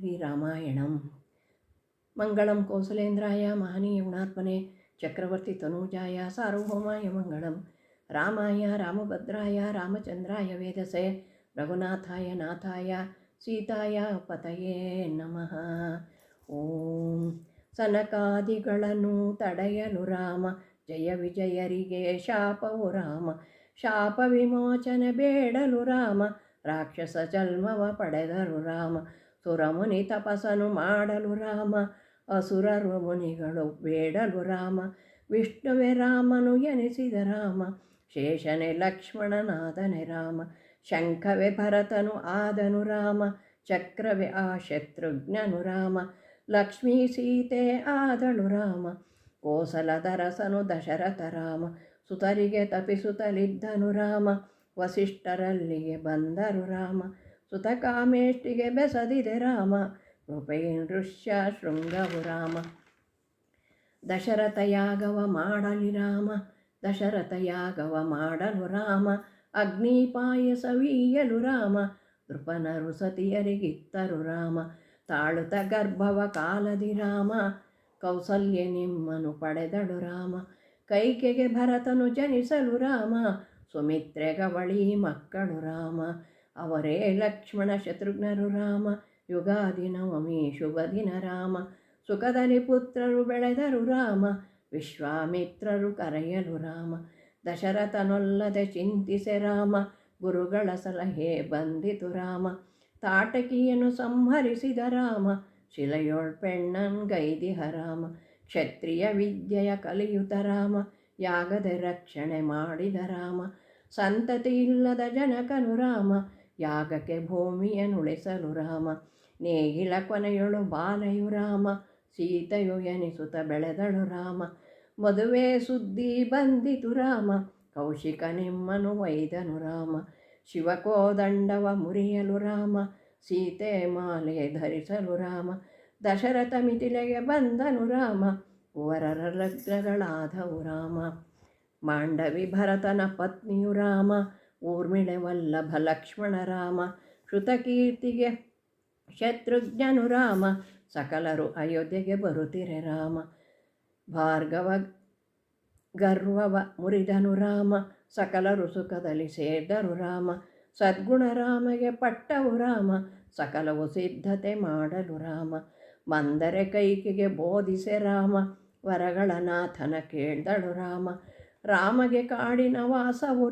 ಶ್ರೀರಾಮಾಯಣಂ. ಮಂಗಳಂ ಕೌಸಲೇಂದ್ರಾಯ ಮಹನೀಯ ಗುಣಾತ್ಮನೆ ಚಕ್ರವರ್ತಿ ತನೂಜಾಯ ಸಾರ್ವಭೌಮಾಯ ಮಂಗಳಂ. ರಾಮಾಯ ರಾಮಭದ್ರಾಯ ರಾಮಚಂದ್ರಾಯ ವೇದಸೆ ರಘುನಾಥಾಯ ನಾಥಾಯ ಸೀತಾಯ ಪತಯೇ ನಮಃ. ಓಂ ಸನಕಾದಿಗಳನ್ನು ತಡೆಯಲು ರಾಮ, ಜಯ ವಿಜಯರಿಗೆ ಶಾಪವು ರಾಮ. ಶಾಪ ವಿಮೋಚನೆ ಬೇಡಲು ರಾಮ, ರಾಕ್ಷಸ ಜನ್ಮವ ಪಡೆದರು ರಾಮ. ಸುರಮುನಿ ತಪಸ್ಸನ್ನು ಮಾಡಲು ರಾಮ, ಅಸುರರು ಮುನಿಗಳು ಬೇಡಲು ರಾಮ. ವಿಷ್ಣುವೆ ರಾಮನು ಎನಿಸಿದ ರಾಮ, ಶೇಷನೆ ಲಕ್ಷ್ಮಣನಾದನೆ ರಾಮ. ಶಂಖವೇ ಭರತನು ಆದನು ರಾಮ, ಚಕ್ರವೇ ಆ ಶತ್ರುಘ್ನನು ರಾಮ. ಲಕ್ಷ್ಮೀ ಸೀತೆ ಆದಳು ರಾಮ, ಕೋಸಲದರಸನು ದಶರಥ ರಾಮ. ಸುತರಿಗೆ ತಪಿಸುತ್ತಲಿದ್ದನು ರಾಮ, ವಸಿಷ್ಠರಲ್ಲಿಗೆ ಬಂದರು ರಾಮ. ಸುತ ಕಾಮೇಷ್ಟಿಗೆ ಬೆಸದಿದೆ ರಾಮ, ನೃಪೇಂದೃಶ್ಯ ಶೃಂಗವು ರಾಮ. ದಶರಥ ಯಾಗವ ಮಾಡಲಿ ರಾಮ, ದಶರಥ ಯಾಗವ ಮಾಡಲು ರಾಮ. ಅಗ್ನಿ ಪಾಯಸವೀಯಲು ರಾಮ, ನೃಪನರು ಸತಿಯರಿಗಿತ್ತರು ರಾಮ. ತಾಳುತ ಗರ್ಭವ ಕಾಲದಿ ರಾಮ, ಕೌಸಲ್ಯ ನಿಮ್ಮನು ಪಡೆದಳು ರಾಮ. ಕೈಕೆಗೆ ಭರತನು ಜನಿಸಲು ರಾಮ, ಸುಮಿತ್ರೆಗವಳಿ ಮಕ್ಕಳು ರಾಮ. ಅವರೇ ಲಕ್ಷ್ಮಣ ಶತ್ರುಘ್ನರು ರಾಮ, ಯುಗಾದಿ ನವಮಿ ಶುಭ ದಿನ ರಾಮ. ಸುಖದಲ್ಲಿ ಪುತ್ರರು ಬೆಳೆದರು ರಾಮ, ವಿಶ್ವಾಮಿತ್ರರು ಕರೆಯಲು ರಾಮ. ದಶರಥನೊಲ್ಲದೆ ಚಿಂತಿಸೆ ರಾಮ, ಗುರುಗಳ ಸಲಹೆ ಬಂದಿತು ರಾಮ. ತಾಟಕಿಯನ್ನು ಸಂಹರಿಸಿದ ರಾಮ, ಶಿಲೆಯೊಳ್ ಪೆಣ್ಣನ್ ಗೈದಿಹ ರಾಮ. ಕ್ಷತ್ರಿಯ ವಿದ್ಯೆಯ ಕಲಿಯುತ ರಾಮ, ಯಾಗದೆ ರಕ್ಷಣೆ ಮಾಡಿದ ರಾಮ. ಸಂತತಿ ಇಲ್ಲದ ಜನಕನು ರಾಮ, ಯಾಗಕ್ಕೆ ಭೂಮಿಯನ್ನುಳಿಸಲು ರಾಮ. ನೇಗಿಲ ಕೊನೆಯೊಳು ಬಾಲೆಯು ರಾಮ, ಸೀತೆಯು ಎನಿಸುತ್ತ ಬೆಳೆದಳು ರಾಮ. ಮದುವೆ ಸುದ್ದಿ ಬಂದಿತು ರಾಮ, ಕೌಶಿಕ ನಿಮ್ಮನು ಒಯ್ದನು ರಾಮ. ಶಿವಕೋದಂಡವ ಮುರಿಯಲು ರಾಮ, ಸೀತೆ ಮಾಲೆ ಧರಿಸಲು ರಾಮ. ದಶರಥ ಮಿಥಿಲೆಗೆ ಬಂದನು ರಾಮ, ಕುವರರ ಲಗ್ನಗಳಾದವು ರಾಮ. ಮಾಂಡವಿ ಭರತನ ಪತ್ನಿಯು ರಾಮ, ಊರ್ಮಿಳೆ ವಲ್ಲಭ ಲಕ್ಷ್ಮಣ ರಾಮ. ಶ್ರುತಕೀರ್ತಿಗೆ ಶತ್ರುಘ್ನನು ರಾಮ, ಸಕಲರು ಅಯೋಧ್ಯೆಗೆ ಬರುತ್ತಿರೆ ರಾಮ. ಭಾರ್ಗವ ಗರ್ವವ ಮುರಿದನು ರಾಮ, ಸಕಲರು ಸುಖದಲ್ಲಿ ಸೇರಿದರು ರಾಮ. ಸದ್ಗುಣ ರಾಮಗೆ ಪಟ್ಟವು ರಾಮ, ಸಕಲವು ಸಿದ್ಧತೆ ಮಾಡಲು ರಾಮ. ಮಂದರೆ ಕೈಕೆಗೆ ಬೋಧಿಸೆ ರಾಮ, ವರಗಳ ನಾಥನ ಕೇಳ್ದಳು ರಾಮ. ರಾಮಗೆ ಕಾಡಿನ ವಾಸವು